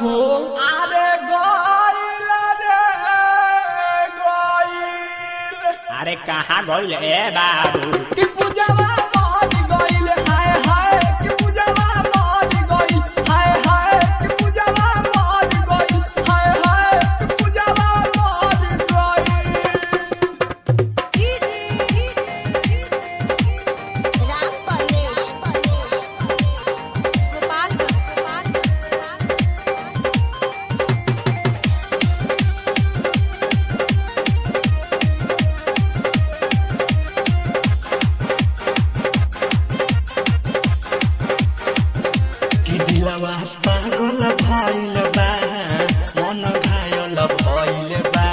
हो। अरे गइल अरे कहाँ गइल ए बाबू कि पूजवा मर गइल हाय हाय कि पूजवा मर गइल हाय हाय कि पूजवा मर गइल हाय हाय कि पूजवा मर गइल। राम परवेश दिलवा पागल भइल बा मन घायल भइल बा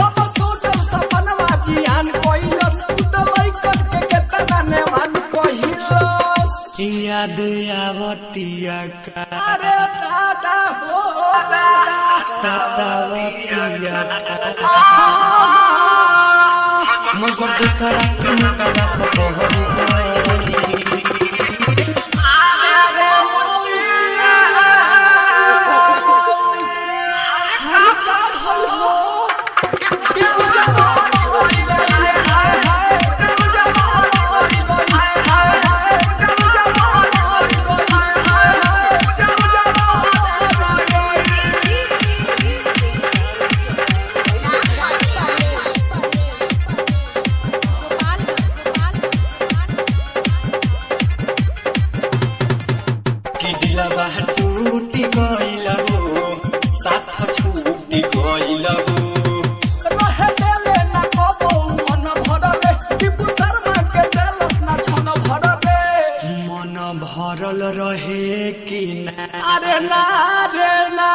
सब सोचल सपनवा जियान कइलस त लइकन के केतना नेमान कहिलस। याद आवतिया का अरे दादा हो सतावतिया का मगर दूसरा तुमका पहरी दिलवा टूटी गइल हो साथ छूटी गइल हो रहे देले ना कबो मन भरबे टिपू शर्मा के देलस ना छन भरबे। मन भरल रहे कि ना अरे ना रे ना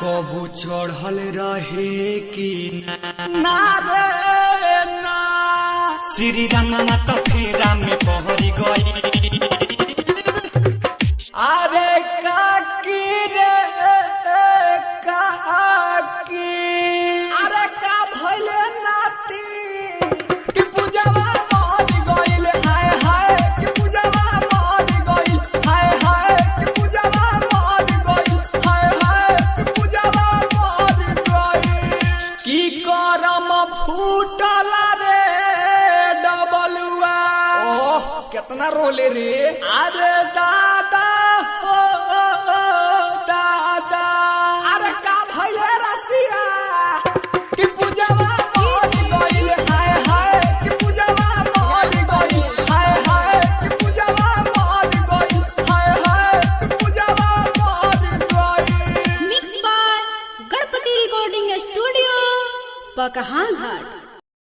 कबू चढ़ल रहे कि ना ना रे ना श्री राम तो फेरा में पहरी गई। अरे काकी रे काकी अरे का भइले नाती कि पूजवा मर गइल हाय हाय कि पूजवा मर गइल हाय हाय कि पूजवा मर गइल हाय हाय कि पूजवा मर गइल। की करम फूटल रे डबलुआ ओह कितना रोले रे। अरे दादा हो दादा अरे का भइले रसिया कि पूजवा मर गइल हाय हाय कि पूजवा मर गइल हाय हाय कि पूजवा मर गइल हाय हाय कि पूजवा मर गइल। Mix by Ganpati recording studio Pakaha घाट।